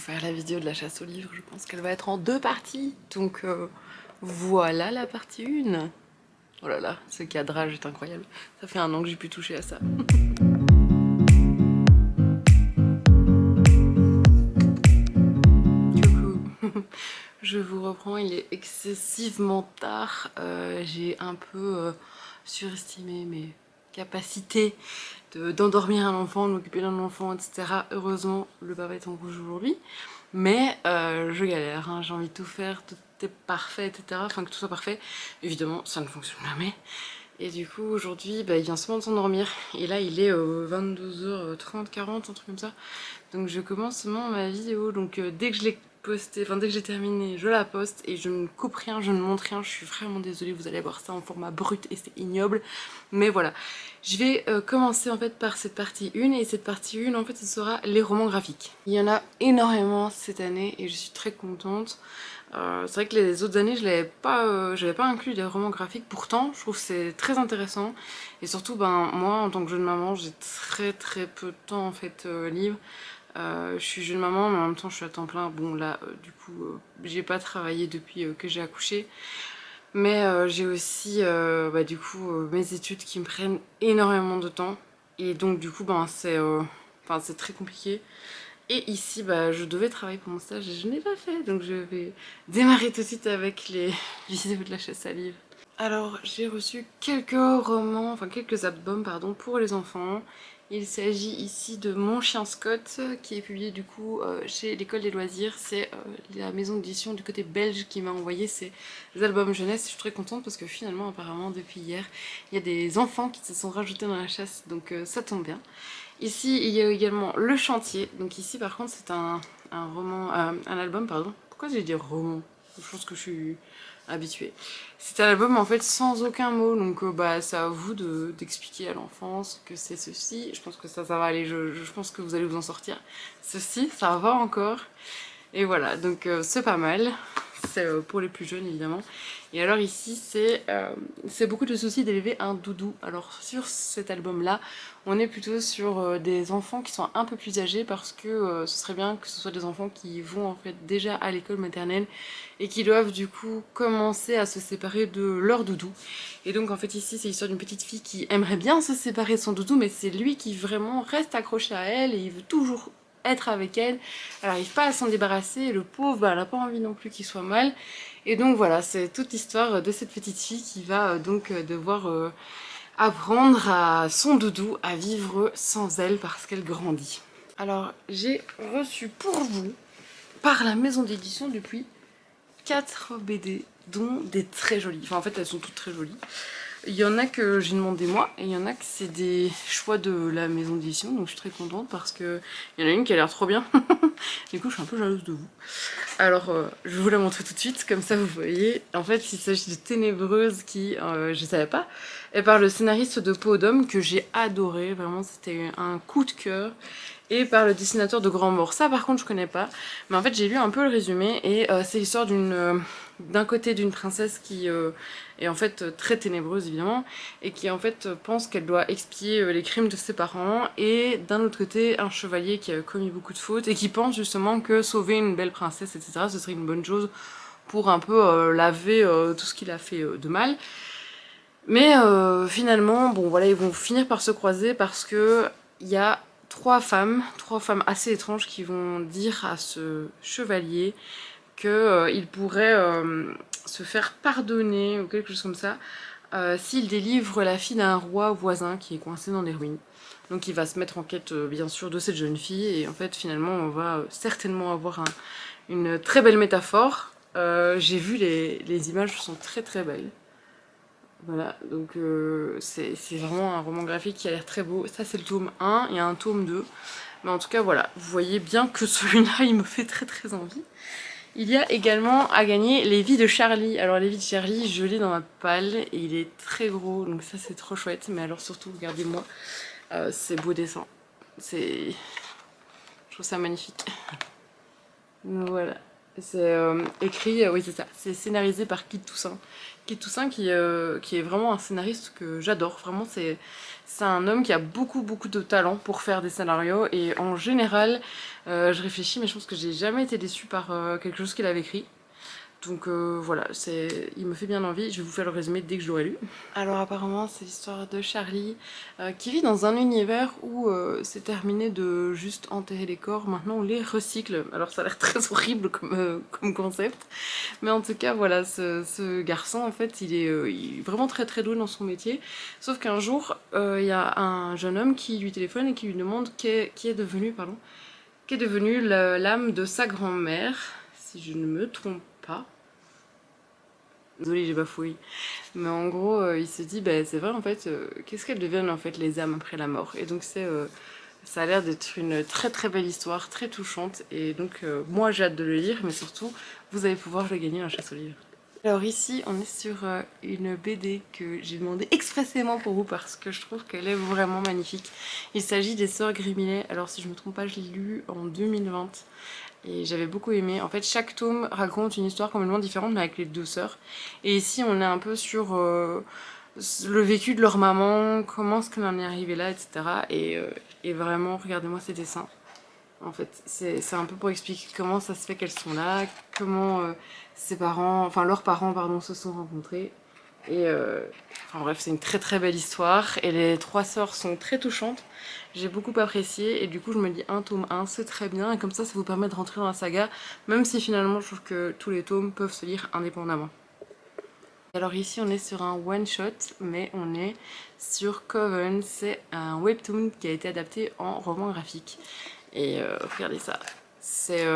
faire la vidéo de la chasse aux livres. Je pense qu'elle va être en 2 parties. Donc voilà la partie 1. Oh là là, ce cadrage est incroyable. Ça fait 1 an que j'ai pu toucher à ça. Coucou. Je vous reprends, il est excessivement tard. J'ai un peu surestimé mes capacités d'endormir un enfant, de m'occuper d'un enfant, etc. Heureusement, le papa est en rouge aujourd'hui. Mais je galère, hein. J'ai envie de tout faire, tout est parfait, etc. Enfin que tout soit parfait. Évidemment, ça ne fonctionne jamais. Et du coup, aujourd'hui, il vient seulement de s'endormir. Et là, il est 22h30, 40, un truc comme ça. Donc je commence seulement ma vidéo. Donc dès que je l'ai postée, enfin dès que j'ai terminé, je la poste. Et je ne coupe rien, je ne montre rien. Je suis vraiment désolée, vous allez voir ça en format brut et c'est ignoble. Mais voilà. Je vais commencer en fait par cette partie 1. Et cette partie 1, en fait, ce sera les romans graphiques. Il y en a énormément cette année et je suis très contente. C'est vrai que les autres années, j'avais pas inclus des romans graphiques. Pourtant, je trouve que c'est très intéressant. Et surtout, moi, en tant que jeune maman, j'ai très peu de temps en fait libre. Je suis jeune maman, mais en même temps, je suis à temps plein. Bon, là, du coup, j'ai pas travaillé depuis que j'ai accouché. Mais j'ai aussi, du coup, mes études qui me prennent énormément de temps. Et donc, du coup, c'est très compliqué. Et ici, je devais travailler pour mon stage et je n'ai pas fait. Donc je vais démarrer tout de suite avec les vidéos de la chasse à livres. Alors, j'ai reçu quelques romans, enfin quelques albums, pardon, pour les enfants. Il s'agit ici de Mon chien Scott, qui est publié du coup chez l'École des loisirs. C'est la maison d'édition du côté belge qui m'a envoyé ces albums jeunesse. Je suis très contente parce que finalement, apparemment, depuis hier, il y a des enfants qui se sont rajoutés dans la chasse, donc ça tombe bien. Ici, il y a également Le Chantier. Donc ici, par contre, c'est un roman, un album, pardon. Pourquoi j'ai dit roman? Je pense que je suis habituée. C'est un album en fait sans aucun mot, donc c'est à vous d'expliquer à l'enfant ce que c'est ceci. Je pense que ça va aller, je pense que vous allez vous en sortir. Ceci, ça va encore. Et voilà, donc c'est pas mal. C'est pour les plus jeunes évidemment. Et alors ici c'est beaucoup de soucis d'élever un doudou. Alors sur cet album là on est plutôt sur des enfants qui sont un peu plus âgés parce que ce serait bien que ce soit des enfants qui vont en fait déjà à l'école maternelle et qui doivent du coup commencer à se séparer de leur doudou. Et donc en fait ici c'est l'histoire d'une petite fille qui aimerait bien se séparer de son doudou, mais c'est lui qui vraiment reste accroché à elle et il veut toujours être avec elle. Elle n'arrive pas à s'en débarrasser et le pauvre, elle n'a pas envie non plus qu'il soit mal. Et donc voilà, c'est toute l'histoire de cette petite fille qui va donc devoir apprendre à son doudou à vivre sans elle parce qu'elle grandit. Alors j'ai reçu pour vous, par la maison d'édition depuis 4 BD, dont des très jolies. Enfin en fait elles sont toutes très jolies. Il y en a que j'ai demandé moi et il y en a que c'est des choix de la maison d'édition, donc je suis très contente parce que il y en a une qui a l'air trop bien. Du coup je suis un peu jalouse de vous. Alors je vais vous la montrer tout de suite, comme ça vous voyez. En fait il s'agit de Ténébreuse qui, je savais pas, est par le scénariste de Peau d'Homme que j'ai adoré, vraiment c'était un coup de cœur. Et par le dessinateur de Grand Mort. Ça par contre je connais pas, mais en fait j'ai lu un peu le résumé et c'est l'histoire d'un côté d'une princesse qui est en fait très ténébreuse évidemment et qui en fait pense qu'elle doit expier les crimes de ses parents, et d'un autre côté un chevalier qui a commis beaucoup de fautes et qui pense justement que sauver une belle princesse etc ce serait une bonne chose pour un peu laver tout ce qu'il a fait de mal. Mais finalement bon voilà, ils vont finir par se croiser parce que il y a trois femmes assez étranges qui vont dire à ce chevalier qu'il pourrait se faire pardonner ou quelque chose comme ça s'il délivre la fille d'un roi voisin qui est coincé dans les ruines. Donc il va se mettre en quête bien sûr de cette jeune fille et en fait finalement on va certainement avoir une très belle métaphore. J'ai vu les images sont très belles. Voilà, donc c'est vraiment un roman graphique qui a l'air très beau. Ça c'est le tome 1, il y a un tome 2. Mais en tout cas voilà, vous voyez bien que celui-là il me fait très envie. Il y a également à gagner Les Vies de Charlie. Alors Les Vies de Charlie, je l'ai dans ma palle et il est très gros, donc ça c'est trop chouette. Mais alors surtout, regardez-moi, c'est beau dessin. Je trouve ça magnifique. Donc voilà, C'est écrit, oui c'est ça, c'est scénarisé par Kit Toussaint. Kit Toussaint qui est vraiment un scénariste que j'adore, vraiment c'est un homme qui a beaucoup de talent pour faire des scénarios et en général, je réfléchis mais je pense que j'ai jamais été déçue par quelque chose qu'il avait écrit. Donc voilà, il me fait bien envie, je vais vous faire le résumé dès que je l'aurai lu. Alors apparemment c'est l'histoire de Charlie qui vit dans un univers où c'est terminé de juste enterrer les corps, maintenant on les recycle. Alors ça a l'air très horrible comme concept, mais en tout cas voilà, ce garçon en fait il est vraiment très doué dans son métier, sauf qu'un jour il y a un jeune homme qui lui téléphone et qui lui demande qui est devenu l'âme de sa grand-mère, si je ne me trompe pas. Désolée, j'ai bafouillé. Mais en gros, il se dit, bah, c'est vrai en fait, qu'est-ce qu'elles deviennent en fait les âmes après la mort? Et donc ça a l'air d'être une très belle histoire, très touchante. Et donc moi j'ai hâte de le lire, mais surtout, vous allez pouvoir le gagner à la chasse au livre. Alors ici, on est sur une BD que j'ai demandé expressément pour vous parce que je trouve qu'elle est vraiment magnifique. Il s'agit des Sœurs Grimillet. Alors si je me trompe pas, je l'ai lu en 2020 et j'avais beaucoup aimé. En fait, chaque tome raconte une histoire complètement différente mais avec les deux sœurs. Et ici, on est un peu sur le vécu de leur maman, comment est-ce qu'elle en est arrivée là, etc. Et vraiment, regardez-moi ces dessins. En fait, c'est un peu pour expliquer comment ça se fait qu'elles sont là, comment leurs parents, pardon, se sont rencontrés. Et enfin bref, c'est une très belle histoire. Et les trois sœurs sont très touchantes. J'ai beaucoup apprécié. Et du coup, je me dis un tome 1, c'est très bien. Et comme ça vous permet de rentrer dans la saga. Même si finalement, je trouve que tous les tomes peuvent se lire indépendamment. Alors ici, on est sur un one-shot, mais on est sur Coven. C'est un webtoon qui a été adapté en roman graphique. Et regardez ça, c'est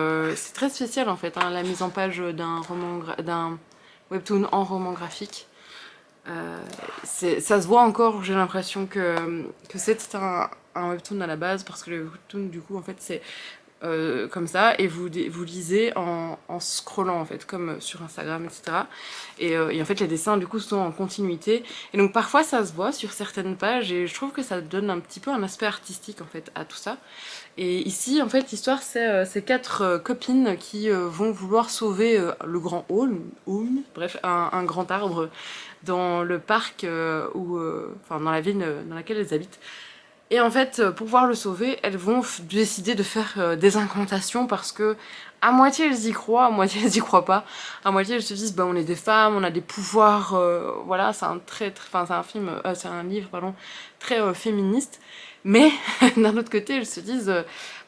très spécial en fait, hein, la mise en page d'un webtoon en roman graphique. Ça se voit encore, j'ai l'impression que c'est un webtoon à la base, parce que le webtoon du coup en fait c'est comme ça, et vous lisez en scrollant en fait, comme sur Instagram, etc. Et en fait les dessins du coup sont en continuité, et donc parfois ça se voit sur certaines pages, et je trouve que ça donne un petit peu un aspect artistique en fait à tout ça. Et ici en fait l'histoire c'est ces quatre copines qui vont vouloir sauver le grand Aum, bref un grand arbre dans le parc enfin dans la ville dans laquelle elles habitent. Et en fait, pour pouvoir le sauver, elles vont décider de faire des incantations parce que à moitié elles y croient, à moitié elles y croient pas. À moitié elles se disent bah on est des femmes, on a des pouvoirs, voilà, c'est c'est un livre pardon, très féministe. Mais d'un autre côté, elles se disent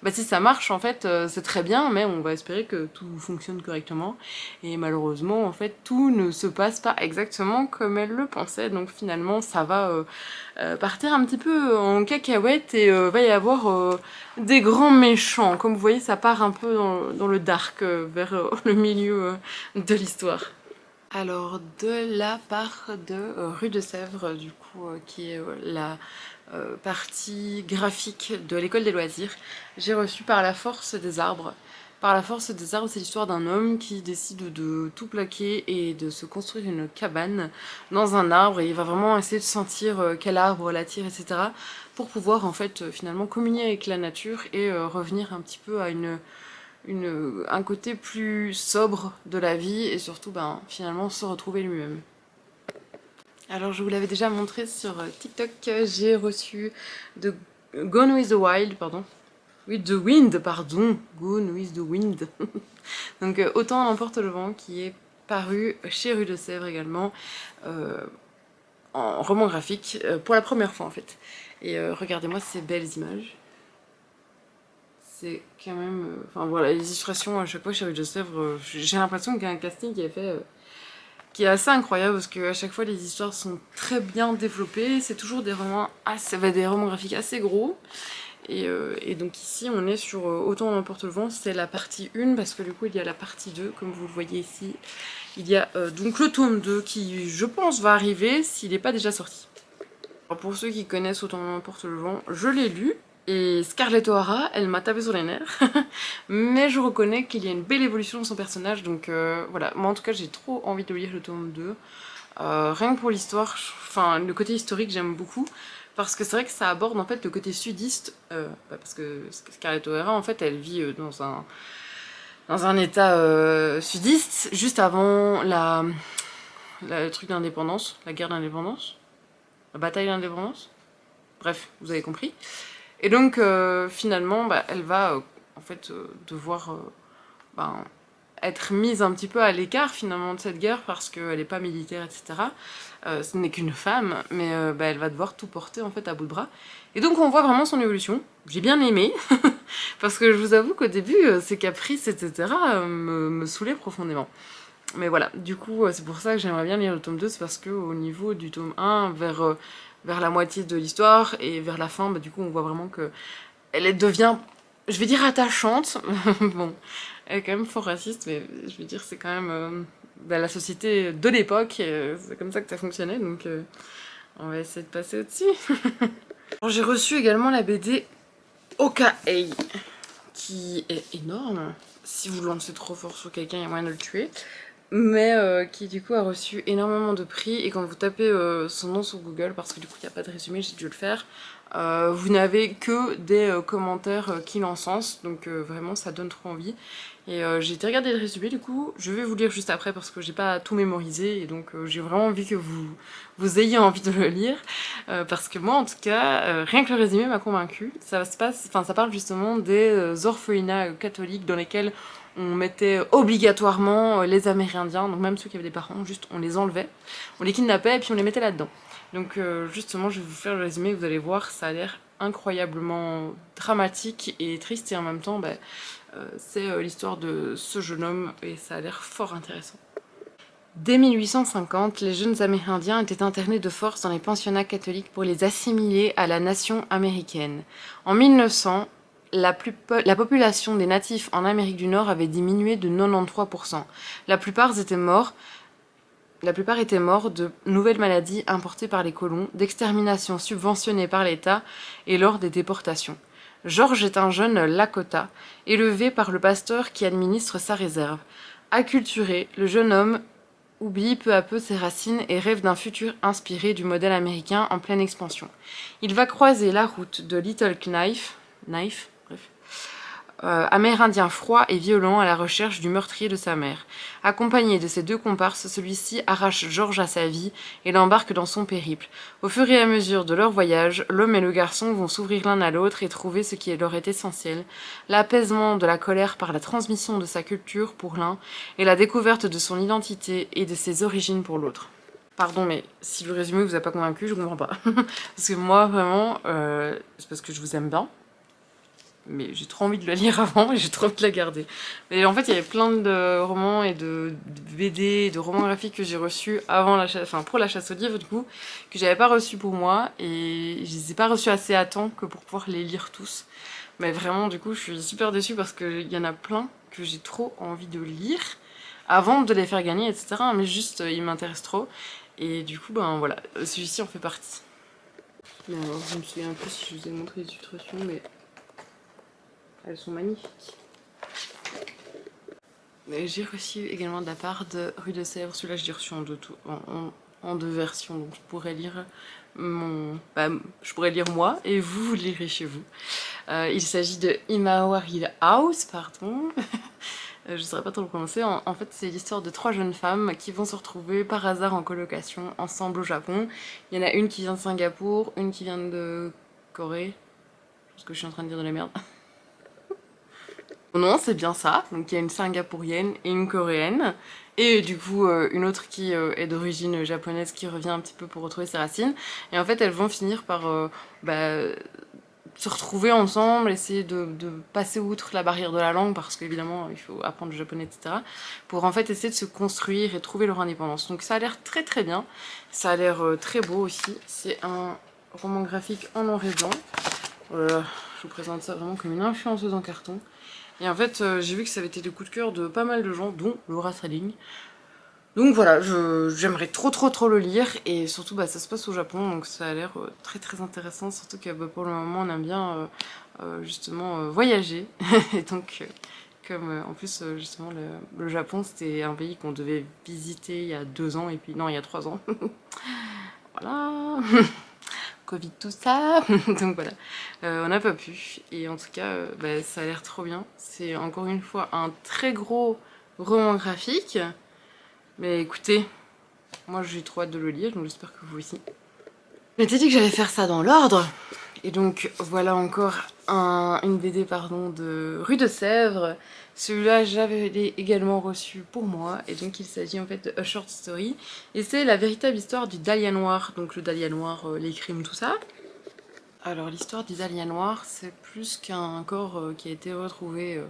bah si ça marche en fait, c'est très bien, mais on va espérer que tout fonctionne correctement. Et malheureusement, en fait, tout ne se passe pas exactement comme elles le pensaient. Donc finalement, ça va partir un petit peu en cacahuète et va y avoir des grands méchants. Comme vous voyez, ça part un peu dans le dark vers le milieu de l'histoire. Alors de la part de Rue de Sèvres, du coup, qui est la partie graphique de l'école des loisirs, j'ai reçu Par la force des arbres. Par la force des arbres, c'est l'histoire d'un homme qui décide de tout plaquer et de se construire une cabane dans un arbre, et il va vraiment essayer de sentir quel arbre l'attire, etc. pour pouvoir en fait finalement communier avec la nature et revenir un petit peu à un côté plus sobre de la vie, et surtout ben, finalement se retrouver lui-même. Alors je vous l'avais déjà montré sur TikTok, j'ai reçu de Gone with the Wild, pardon. With the Wind, pardon. Gone with the Wind. Donc Autant l'emporte le vent, qui est paru chez Rue de Sèvres également, en roman graphique, pour la première fois en fait. Et regardez-moi ces belles images. C'est quand même... Enfin voilà, les illustrations à chaque fois chez Rue de Sèvres, j'ai l'impression qu'il y a un casting qui est fait... qui est assez incroyable, parce qu'à chaque fois les histoires sont très bien développées, c'est toujours des romans graphiques assez gros. Et donc ici on est sur Autant l'emporte le vent, c'est la partie 1, parce que du coup il y a la partie 2, comme vous le voyez ici. Il y a donc le tome 2 qui, je pense, va arriver s'il n'est pas déjà sorti. Alors pour ceux qui connaissent Autant l'emporte le vent, je l'ai lu, et Scarlett O'Hara, elle m'a tapé sur les nerfs. Mais je reconnais qu'il y a une belle évolution de son personnage, donc voilà. Moi en tout cas j'ai trop envie de lire le tome 2. Rien que pour l'histoire, enfin le côté historique j'aime beaucoup. Parce que c'est vrai que ça aborde en fait le côté sudiste, parce que Scarlett O'Hara en fait elle vit dans un état sudiste, juste avant le truc d'indépendance, la guerre d'indépendance, la bataille d'indépendance. Bref, vous avez compris. Et donc finalement, elle va en fait devoir ben, être mise un petit peu à l'écart finalement de cette guerre parce qu'elle n'est pas militaire, etc. Ce n'est qu'une femme, mais elle va devoir tout porter en fait à bout de bras. Et donc on voit vraiment son évolution. J'ai bien aimé, parce que je vous avoue qu'au début, ses caprices, etc. Me saoulaient profondément. Mais voilà, du coup, c'est pour ça que j'aimerais bien lire le tome 2, c'est parce qu'au niveau du tome 1, vers la moitié de l'histoire et vers la fin, du coup, on voit vraiment que elle devient, je vais dire, attachante. Bon, elle est quand même fort raciste, mais je veux dire, c'est quand même la société de l'époque, c'est comme ça que ça fonctionnait, donc on va essayer de passer au-dessus. J'ai reçu également la BD OKA, qui est énorme. Si vous lancez trop fort sur quelqu'un, il y a moyen de le tuer. Mais qui du coup a reçu énormément de prix, et quand vous tapez son nom sur Google, parce que du coup il n'y a pas de résumé, j'ai dû le faire, vous n'avez que des commentaires qui l'encensent, donc vraiment ça donne trop envie. Et j'ai été regarder le résumé, du coup je vais vous lire juste après parce que j'ai pas tout mémorisé, et donc j'ai vraiment envie que vous ayez envie de le lire, parce que moi en tout cas, rien que le résumé m'a convaincue. Ça parle justement des orphelinats catholiques dans lesquels on mettait obligatoirement les Amérindiens, donc même ceux qui avaient des parents, juste on les enlevait, on les kidnappait et puis on les mettait là-dedans. Donc justement, je vais vous faire le résumé, vous allez voir, ça a l'air incroyablement dramatique et triste, et en même temps, c'est l'histoire de ce jeune homme, et ça a l'air fort intéressant. Dès 1850, les jeunes Amérindiens étaient internés de force dans les pensionnats catholiques pour les assimiler à la nation américaine. En 1900, la population des natifs en Amérique du Nord avait diminué de 93%. La plupart étaient morts de nouvelles maladies importées par les colons, d'exterminations subventionnées par l'État et lors des déportations. George est un jeune Lakota, élevé par le pasteur qui administre sa réserve. Acculturé, le jeune homme oublie peu à peu ses racines et rêve d'un futur inspiré du modèle américain en pleine expansion. Il va croiser la route de Little Knife, amérindien froid et violent à la recherche du meurtrier de sa mère. Accompagné de ses deux comparses, celui-ci arrache George à sa vie et l'embarque dans son périple. Au fur et à mesure de leur voyage, l'homme et le garçon vont s'ouvrir l'un à l'autre et trouver ce qui leur est essentiel, l'apaisement de la colère par la transmission de sa culture pour l'un et la découverte de son identité et de ses origines pour l'autre. Pardon, mais si le résumé vous a pas convaincu, je comprends pas. Parce que moi, vraiment, c'est parce que je vous aime bien, mais j'ai trop envie de la lire avant et j'ai trop envie de la garder. Mais en fait, il y avait plein de romans et de BD, de romans graphiques que j'ai reçus avant pour la chasse au livre, du coup, que j'avais pas reçus pour moi, et je les ai pas reçus assez à temps que pour pouvoir les lire tous. Mais vraiment, du coup, je suis super déçue parce qu'il y en a plein que j'ai trop envie de lire avant de les faire gagner, etc. Mais juste, ils m'intéressent trop. Et du coup, voilà, celui-ci en fait partie. Mais alors, je me souviens un peu si je vous ai montré les illustrations, mais elles sont magnifiques. J'ai reçu également de la part de Rue de Sèvres, celui-là je l'ai reçu en deux versions, donc je pourrais lire je pourrais lire moi et vous lirez chez vous. Il s'agit de Imawari House, pardon. Je ne saurais pas trop le prononcer. En fait, c'est l'histoire de trois jeunes femmes qui vont se retrouver par hasard en colocation ensemble au Japon. Il y en a une qui vient de Singapour, une qui vient de Corée. Parce que je suis en train de dire de la merde. Non, c'est bien ça. Donc il y a une singapourienne et une coréenne. Et du coup, une autre qui est d'origine japonaise qui revient un petit peu pour retrouver ses racines. Et en fait, elles vont finir par se retrouver ensemble, essayer de passer outre la barrière de la langue, parce qu'évidemment, il faut apprendre le japonais, etc. Pour en fait essayer de se construire et trouver leur indépendance. Donc ça a l'air très très bien. Ça a l'air très beau aussi. C'est un roman graphique en noir et blanc. Je vous présente ça vraiment comme une influenceuse en carton. Et en fait, j'ai vu que ça avait été le coup de cœur de pas mal de gens, dont Laura Selling. Donc voilà, j'aimerais trop le lire, et surtout ça se passe au Japon, donc ça a l'air très très intéressant, surtout que pour le moment on aime bien justement voyager. Et donc comme en plus justement le Japon c'était un pays qu'on devait visiter il y a 2 ans, et puis non il y a 3 ans. Voilà. Covid, tout ça. Donc voilà, on n'a pas pu. Et en tout cas, ça a l'air trop bien. C'est encore une fois un très gros roman graphique. Mais écoutez, moi j'ai trop hâte de le lire, donc j'espère que vous aussi. Je m'étais dit que j'allais faire ça dans l'ordre. Et donc voilà encore une BD de Rue de Sèvres. Celui-là j'avais également reçu pour moi. Et donc il s'agit en fait de A Short Story. Et c'est la véritable histoire du Dahlia Noir. Donc le Dahlia Noir, les crimes, tout ça. Alors l'histoire du Dahlia Noir, c'est plus qu'un corps qui a été retrouvé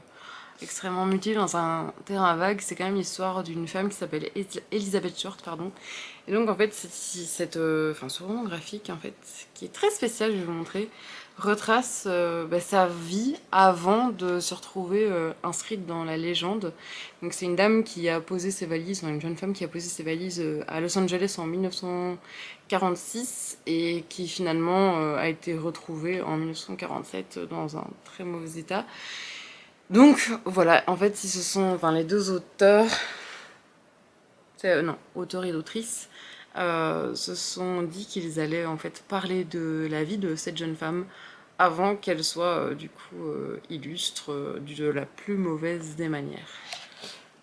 extrêmement mutilé dans un terrain vague. C'est quand même l'histoire d'une femme qui s'appelle Elizabeth Short, pardon. Et donc en fait, ce roman graphique en fait, qui est très spécial, je vais vous montrer, retrace sa vie avant de se retrouver inscrite dans la légende. Donc c'est une dame qui a posé ses valises, une jeune femme qui a posé ses valises à Los Angeles en 1946 et qui finalement a été retrouvée en 1947 dans un très mauvais état. Donc voilà, en fait, les deux auteurs, auteurs et autrices, se sont dit qu'ils allaient en fait parler de la vie de cette jeune femme avant qu'elle soit illustre de la plus mauvaise des manières.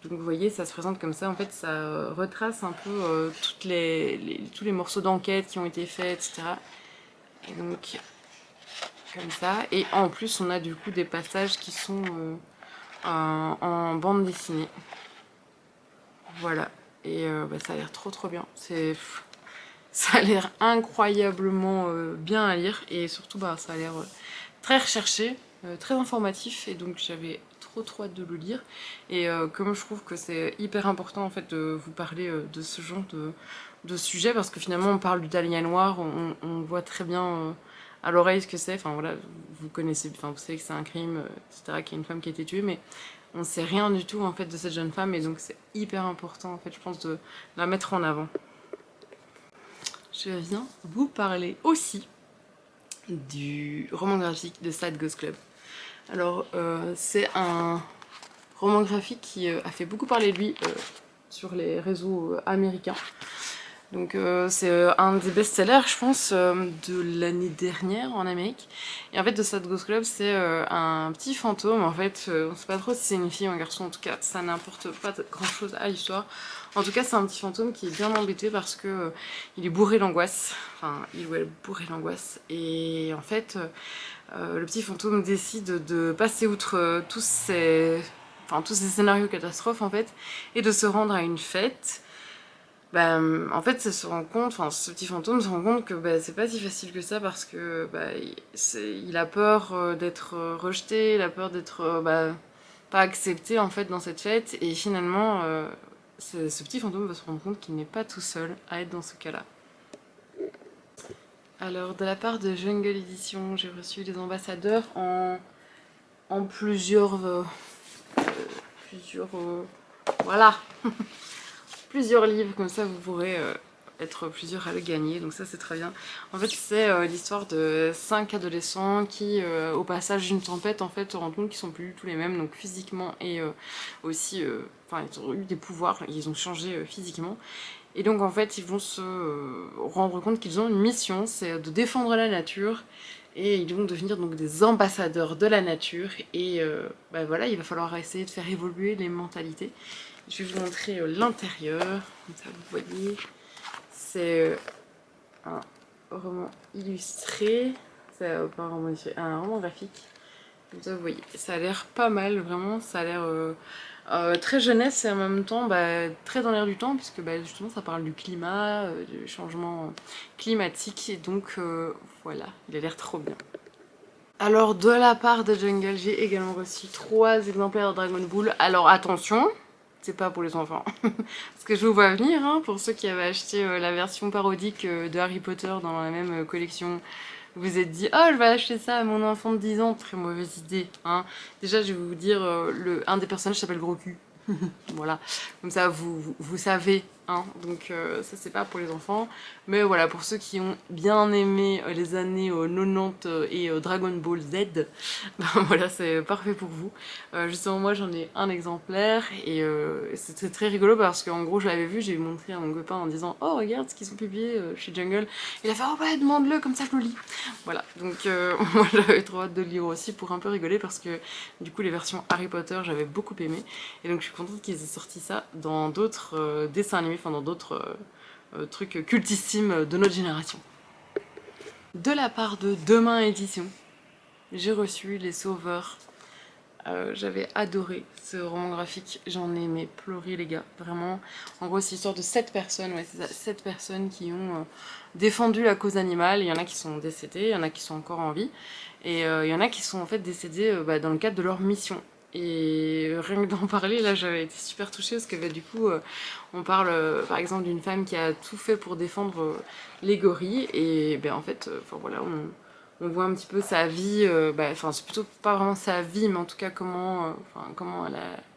Donc vous voyez, ça se présente comme ça, en fait ça retrace un peu tous les morceaux d'enquête qui ont été faits, etc. Et donc comme ça, et en plus on a du coup des passages qui sont en bande dessinée. Voilà, et ça a l'air trop bien. Ça a l'air incroyablement bien à lire et surtout ça a l'air très recherché, très informatif et donc j'avais trop hâte de le lire. Et comme je trouve que c'est hyper important en fait de vous parler de ce genre de sujet parce que finalement on parle du Dahlia Noir, on voit très bien à l'oreille ce que c'est, enfin voilà, vous connaissez, vous savez que c'est un crime, etc., qu'il y a une femme qui a été tuée, mais on sait rien du tout en fait de cette jeune femme et donc c'est hyper important en fait je pense de la mettre en avant. Je viens vous parler aussi du roman graphique de Sad Ghost Club. Alors c'est un roman graphique qui a fait beaucoup parler de lui sur les réseaux américains. Donc c'est un des best-sellers je pense de l'année dernière en Amérique. Et en fait de Sad Ghost Club c'est un petit fantôme en fait, on sait pas trop si c'est une fille ou un garçon, en tout cas ça n'importe pas grand chose à l'histoire. En tout cas c'est un petit fantôme qui est bien embêté parce que il est bourré d'angoisse, enfin il ou elle est bourré d'angoisse. Et en fait le petit fantôme décide de passer outre tous ces scénarios catastrophes en fait et de se rendre à une fête. En fait, ce petit fantôme se rend compte que c'est pas si facile que ça parce que il a peur d'être rejeté, il a peur d'être pas accepté en fait dans cette fête et finalement ce petit fantôme va se rendre compte qu'il n'est pas tout seul à être dans ce cas-là. Alors de la part de Jungle Edition, j'ai reçu des ambassadeurs en plusieurs voilà. Plusieurs livres, comme ça vous pourrez être plusieurs à le gagner, donc ça c'est très bien. En fait c'est l'histoire de 5 adolescents qui au passage d'une tempête en fait se rendent compte qu'ils sont plus du tout les mêmes, donc physiquement et aussi, ils ont eu des pouvoirs, ils ont changé physiquement. Et donc en fait ils vont se rendre compte qu'ils ont une mission, c'est de défendre la nature. Et ils vont devenir donc des ambassadeurs de la nature et voilà, il va falloir essayer de faire évoluer les mentalités. Je vais vous montrer l'intérieur, comme ça vous voyez. C'est un roman illustré, c'est pas un roman illustré, un roman graphique. Comme ça vous voyez, ça a l'air pas mal, vraiment, ça a l'air très jeunesse et en même temps très dans l'air du temps, puisque justement ça parle du climat, du changement climatique, et donc voilà, il a l'air trop bien. Alors de la part de Jungle, j'ai également reçu 3 exemplaires de Dragon Ball. Alors attention, c'est pas pour les enfants. Parce que je vous vois venir, hein, pour ceux qui avaient acheté la version parodique de Harry Potter dans la même collection. Vous vous êtes dit, oh je vais acheter ça à mon enfant de 10 ans, très mauvaise idée. Hein. Déjà je vais vous dire, un des personnages s'appelle Gros Cul. Voilà, comme ça vous savez hein, donc ça c'est pas pour les enfants. Mais voilà, pour ceux qui ont bien aimé les années 90 et Dragon Ball Z, ben voilà, c'est parfait pour vous. Justement, moi j'en ai un exemplaire et c'était très rigolo parce qu'en gros je l'avais vu, j'ai montré à mon copain en disant oh regarde ce qu'ils ont publié chez Jungle. Il a fait oh ouais demande-le comme ça je le lis. Voilà, donc moi j'avais trop hâte de le lire aussi pour un peu rigoler parce que du coup les versions Harry Potter j'avais beaucoup aimé et donc je suis contente qu'ils aient sorti ça dans d'autres dessins animés, enfin dans d'autres trucs cultissimes de notre génération. De la part de Demain Édition, j'ai reçu Les Sauveurs. J'avais adoré ce roman graphique, j'en ai aimé pleurer les gars, vraiment. En gros c'est l'histoire de 7 personnes, ouais c'est ça, 7 personnes qui ont défendu la cause animale, il y en a qui sont décédés, il y en a qui sont encore en vie, et il y en a qui sont en fait décédés dans le cadre de leur mission. Et rien que d'en parler, là j'avais été super touchée parce que du coup on parle par exemple d'une femme qui a tout fait pour défendre les gorilles, et en fait, voilà, on voit un petit peu sa vie, enfin c'est plutôt pas vraiment sa vie, mais en tout cas comment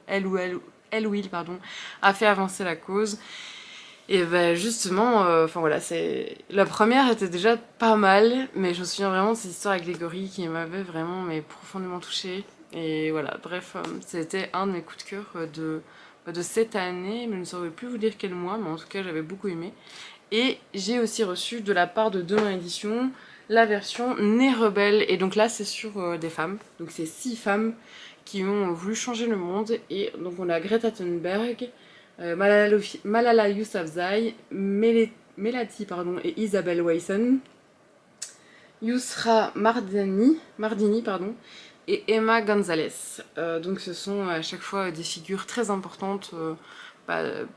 elle ou il pardon, a fait avancer la cause. Et justement, voilà, la première était déjà pas mal, mais je me souviens vraiment de cette histoire avec les gorilles qui m'avait vraiment mais profondément touchée. Et voilà, bref, c'était un de mes coups de cœur de cette année, mais je ne saurais plus vous dire quel mois, mais en tout cas j'avais beaucoup aimé. Et j'ai aussi reçu de la part de Demain Édition la version Née Rebelle, et donc là c'est sur des femmes, donc c'est 6 femmes qui ont voulu changer le monde, et donc on a Greta Thunberg, Malala Yousafzai, Melati et Isabelle Wayson, Yusra Mardini et Emma Gonzalez. Donc ce sont à chaque fois des figures très importantes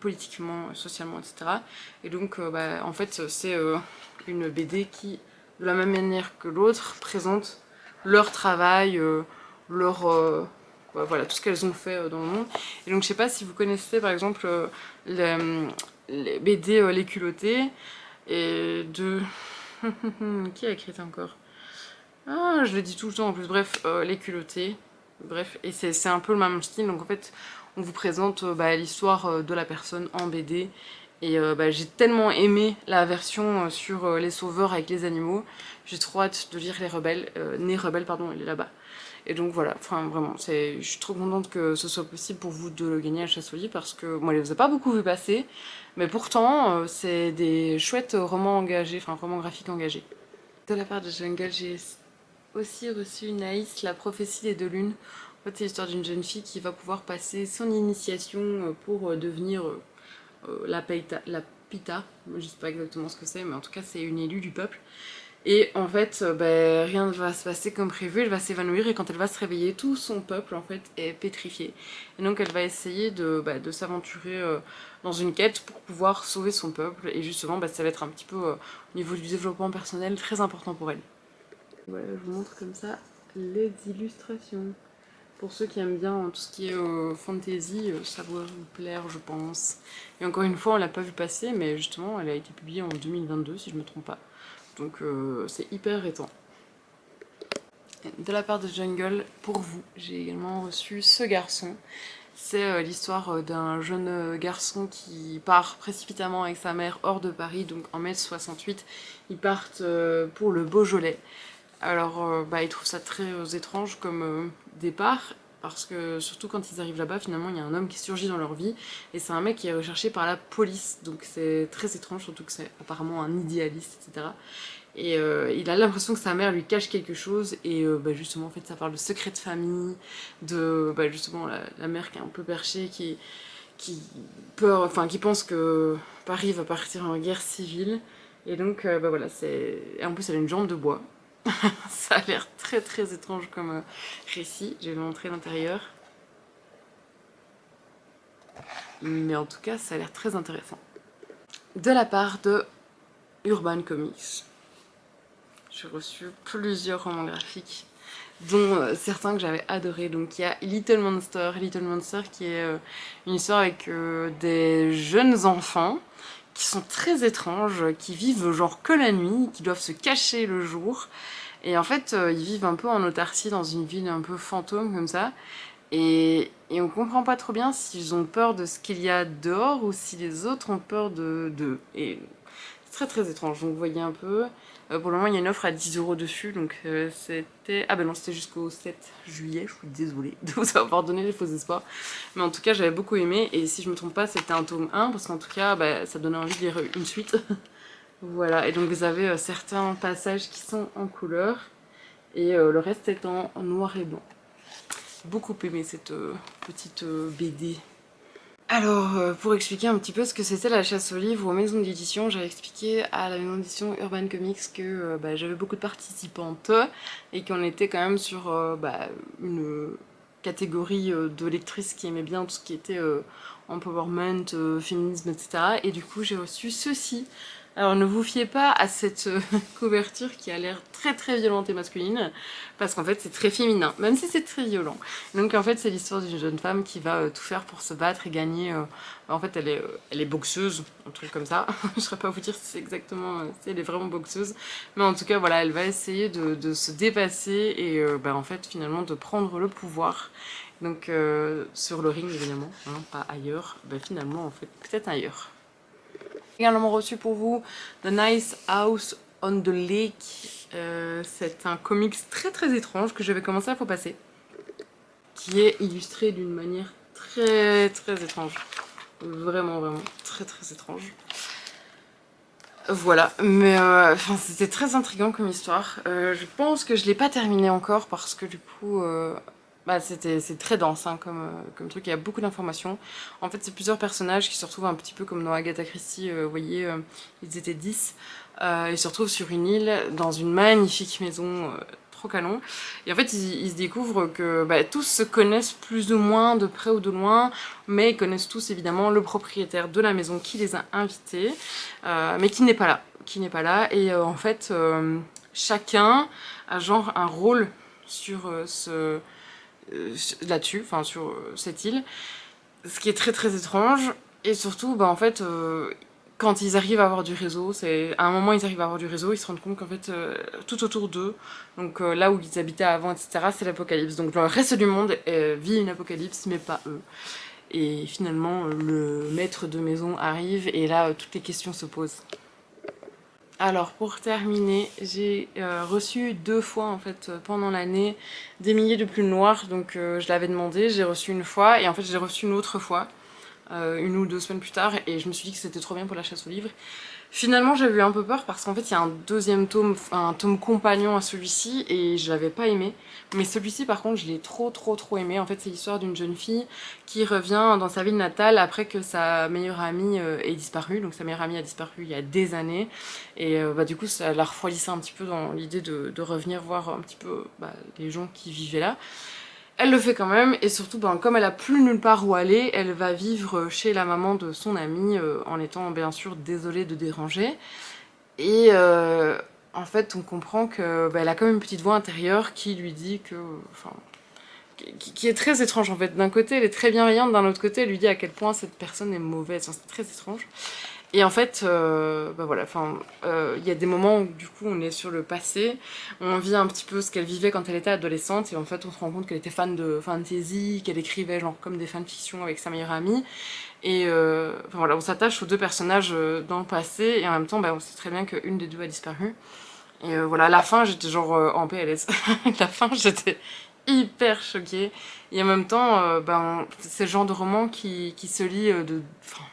politiquement, socialement, etc. Et donc en fait c'est une BD qui, de la même manière que l'autre, présente leur travail, voilà, tout ce qu'elles ont fait dans le monde. Et donc je sais pas si vous connaissez par exemple les BD Les Culottés, et de... qui a écrit ça encore? Ah, je le dis tout le temps en plus, bref, Les Culottés. Bref, et c'est un peu le même style, donc en fait on vous présente l'histoire de la personne en BD. Et j'ai tellement aimé la version sur les sauveurs avec les animaux, j'ai trop hâte de lire Les Rebelles, Née Rebelle pardon, elle est là-bas. Et donc voilà, enfin vraiment, je suis trop contente que ce soit possible pour vous de le gagner à chasse au lit, parce que moi je les ai pas beaucoup vu passer, mais pourtant c'est des chouettes romans engagés, enfin romans graphiques engagés. De la part de Jungle, j'ai aussi reçu Naïs, la prophétie des 2 lunes. En fait c'est l'histoire d'une jeune fille qui va pouvoir passer son initiation pour devenir la Pita, je sais pas exactement ce que c'est, mais en tout cas c'est une élue du peuple. Et en fait, rien ne va se passer comme prévu, elle va s'évanouir, et quand elle va se réveiller, tout son peuple en fait est pétrifié. Et donc elle va essayer de s'aventurer dans une quête pour pouvoir sauver son peuple, et justement ça va être un petit peu au niveau du développement personnel très important pour elle. Voilà, je vous montre comme ça les illustrations. Pour ceux qui aiment bien tout ce qui est fantasy, ça va vous plaire je pense. Et encore une fois, on l'a pas vu passer, mais justement elle a été publiée en 2022 si je me trompe pas. Donc c'est hyper récent. De la part de Jungle, pour vous, j'ai également reçu Ce garçon. C'est l'histoire d'un jeune garçon qui part précipitamment avec sa mère hors de Paris, donc en mai 68. Ils partent pour le Beaujolais. Alors ils trouvent ça très étrange comme départ, parce que surtout quand ils arrivent là-bas, finalement il y a un homme qui surgit dans leur vie, et c'est un mec qui est recherché par la police, donc c'est très étrange, surtout que c'est apparemment un idéaliste, etc. Et il a l'impression que sa mère lui cache quelque chose, et justement en fait ça parle de secrets de famille, de justement la mère qui est un peu perchée, qui pense que Paris va partir en guerre civile, et donc voilà, et en plus elle a une jambe de bois. Ça a l'air très très étrange comme récit, je vais vous montrer l'intérieur. Mais en tout cas ça a l'air très intéressant. De la part de Urban Comics, j'ai reçu plusieurs romans graphiques, dont certains que j'avais adorés. Donc il y a Little Monster qui est une histoire avec des jeunes enfants qui sont très étranges, qui vivent genre que la nuit, qui doivent se cacher le jour. Et en fait, ils vivent un peu en autarcie dans une ville un peu fantôme comme ça. Et on comprend pas trop bien s'ils ont peur de ce qu'il y a dehors ou si les autres ont peur d'eux. Et c'est très très étrange, donc vous voyez un peu. Pour le moment, il y a une offre à 10 € dessus, donc c'était... Ah ben non, c'était jusqu'au 7 juillet, je suis désolée de vous avoir donné les faux espoirs. Mais en tout cas, j'avais beaucoup aimé, et si je me trompe pas, c'était un tome 1, parce qu'en tout cas, bah, ça donnait envie de lire une suite. Voilà, et donc vous avez certains passages qui sont en couleur, et le reste est en noir et blanc. Beaucoup aimé cette petite BD. Alors, pour expliquer un petit peu ce que c'était la chasse aux livres aux maisons d'édition, j'avais expliqué à la maison d'édition Urban Comics que bah, j'avais beaucoup de participantes et qu'on était quand même sur bah, une catégorie de lectrices qui aimaient bien tout ce qui était empowerment, féminisme, etc. Et du coup, j'ai reçu ceci. Alors ne vous fiez pas à cette couverture qui a l'air très très violente et masculine, parce qu'en fait c'est très féminin, même si c'est très violent. Donc en fait c'est l'histoire d'une jeune femme qui va tout faire pour se battre et gagner. En fait elle est boxeuse, un truc comme ça. Je ne saurais pas vous dire si c'est exactement, si elle est vraiment boxeuse. Mais en tout cas voilà, elle va essayer de se dépasser et bah, en fait finalement de prendre le pouvoir. Donc sur le ring évidemment, hein, pas ailleurs. Bah, finalement en fait peut-être ailleurs. Également reçu pour vous The Nice House on the Lake. C'est un comics très très étrange que je vais commencer à faut passer, qui est illustré d'une manière très très étrange. Vraiment vraiment très très étrange. Voilà, mais c'était très intriguant comme histoire. Je pense que je l'ai pas terminé encore parce que du coup bah, c'est très dense hein, comme truc, il y a beaucoup d'informations. En fait c'est plusieurs personnages qui se retrouvent un petit peu comme dans Agatha Christie, vous voyez, ils étaient 10. Ils se retrouvent sur une île dans une magnifique maison trop canon. Et en fait ils se découvrent que bah, tous se connaissent plus ou moins de près ou de loin, mais ils connaissent tous évidemment le propriétaire de la maison qui les a invités, mais qui n'est pas là. Et en fait chacun a genre un rôle sur là-dessus, enfin sur cette île, ce qui est très très étrange. Et surtout, bah, en fait, quand ils arrivent à avoir du réseau, à un moment ils arrivent à avoir du réseau, ils se rendent compte qu'en fait, tout autour d'eux, donc là où ils habitaient avant, etc., c'est l'apocalypse. Donc le reste du monde vit une apocalypse, mais pas eux. Et finalement, le maître de maison arrive, et là, toutes les questions se posent. Alors pour terminer, j'ai reçu 2 fois en fait pendant l'année des milliers de plumes noires, donc je l'avais demandé, j'ai reçu une fois et en fait j'ai reçu une autre fois, 1 ou 2 semaines plus tard, et je me suis dit que c'était trop bien pour la chasse aux livres. Finalement j'ai eu un peu peur parce qu'en fait il y a un deuxième tome, un tome compagnon à celui-ci et je l'avais pas aimé. Mais celui-ci par contre je l'ai trop aimé. En fait c'est l'histoire d'une jeune fille qui revient dans sa ville natale après que sa meilleure amie ait disparu. Donc sa meilleure amie a disparu il y a des années et bah, du coup ça la refroidissait un petit peu dans l'idée de revenir voir un petit peu bah, les gens qui vivaient là. Elle le fait quand même, et surtout, ben, comme elle a plus nulle part où aller, elle va vivre chez la maman de son amie, en étant bien sûr désolée de déranger. Et en fait, on comprend que elle a quand même une petite voix intérieure qui lui dit que... Enfin, qui est très étrange en fait. D'un côté, elle est très bienveillante, d'un autre côté, elle lui dit à quel point cette personne est mauvaise. Enfin, c'est très étrange. Et en fait, bah voilà, enfin, y a des moments où du coup on est sur le passé, on vit un petit peu ce qu'elle vivait quand elle était adolescente, et en fait on se rend compte qu'elle était fan de fantasy, qu'elle écrivait genre comme des fanfictions avec sa meilleure amie, et enfin, voilà, on s'attache aux 2 personnages dans le passé, et en même temps bah, on sait très bien qu'une des 2 a disparu. Et voilà, à la fin j'étais genre en PLS, à la fin j'étais hyper choquée, et en même temps ben, c'est le genre de roman qui se lit enfin,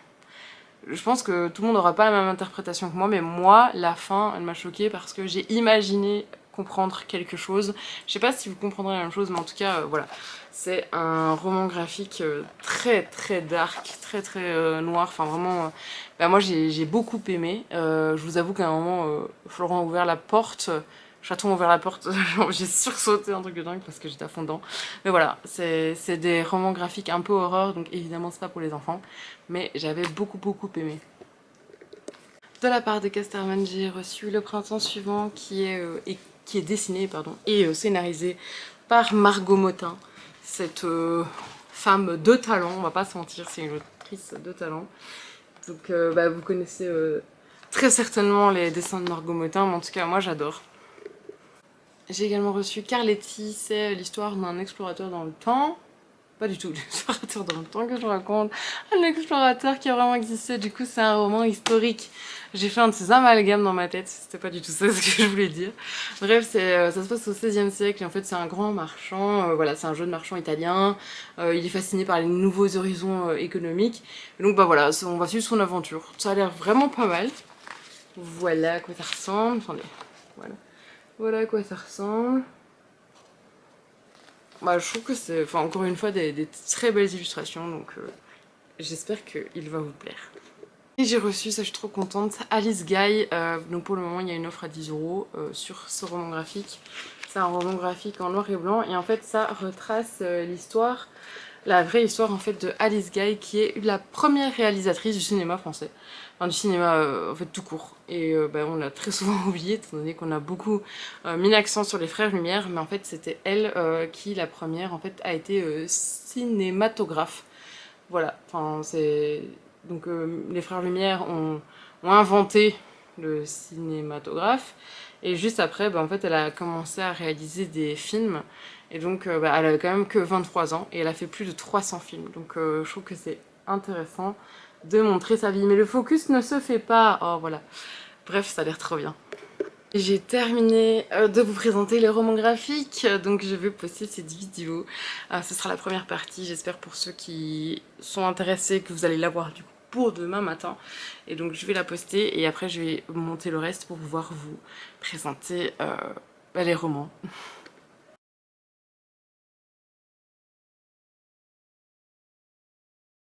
je pense que tout le monde n'aura pas la même interprétation que moi, mais moi, la fin, elle m'a choquée parce que j'ai imaginé comprendre quelque chose. Je sais pas si vous comprendrez la même chose, mais en tout cas, voilà. C'est un roman graphique très très dark, très très noir, enfin vraiment... bah, moi j'ai beaucoup aimé. Je vous avoue qu'à un moment, Florent a ouvert la porte, Chaton a ouvert la porte, j'ai sursauté un truc de dingue parce que j'étais à fond dedans. Mais voilà, c'est des romans graphiques un peu horreur, donc évidemment c'est pas pour les enfants, mais j'avais beaucoup aimé. De la part de Casterman, j'ai reçu Le Printemps suivant qui est dessiné pardon, et scénarisé par Margot Motin, cette femme de talent, on va pas se mentir, c'est une autrice de talent. Donc bah, vous connaissez très certainement les dessins de Margot Motin, mais en tout cas moi j'adore. J'ai également reçu Carletti, c'est l'histoire d'un explorateur dans le temps. pas du tout l'explorateur dans le temps que je raconte, un explorateur qui a vraiment existé. Du coup c'est un roman historique. J'ai fait un de ces amalgames dans ma tête, c'était pas du tout ça ce que je voulais dire. Bref, ça se passe au XVIe siècle et en fait c'est un grand marchand, voilà, c'est un jeune marchand italien, il est fasciné par les nouveaux horizons économiques. Et donc bah voilà, on va suivre son aventure. Ça a l'air vraiment pas mal. Voilà à quoi ça ressemble, attendez, voilà à quoi ça ressemble. Bah, je trouve que c'est, enfin, encore une fois, des très belles illustrations, donc j'espère qu'il va vous plaire. Et j'ai reçu, ça je suis trop contente, Alice Guy. Donc pour le moment il y a une offre à 10 € sur ce roman graphique. C'est un roman graphique en noir et blanc et en fait ça retrace l'histoire, la vraie histoire en fait de Alice Guy qui est la première réalisatrice du cinéma français. Enfin du cinéma en fait tout court. Et bah, on l'a très souvent oublié étant donné qu'on a beaucoup mis l'accent sur les frères Lumière, mais en fait c'était elle qui la première en fait a été cinématographe. Voilà, enfin c'est... Donc les frères Lumière ont inventé le cinématographe et juste après bah, en fait elle a commencé à réaliser des films et donc bah, elle avait quand même que 23 ans et elle a fait plus de 300 films donc je trouve que c'est intéressant de montrer sa vie mais le focus ne se fait pas, oh voilà, bref ça a l'air trop bien. J'ai terminé de vous présenter les romans graphiques, donc je vais poster cette vidéo. Ce sera la première partie, j'espère pour ceux qui sont intéressés que vous allez la voir du coup pour demain matin. Et donc je vais la poster et après je vais monter le reste pour pouvoir vous présenter les romans.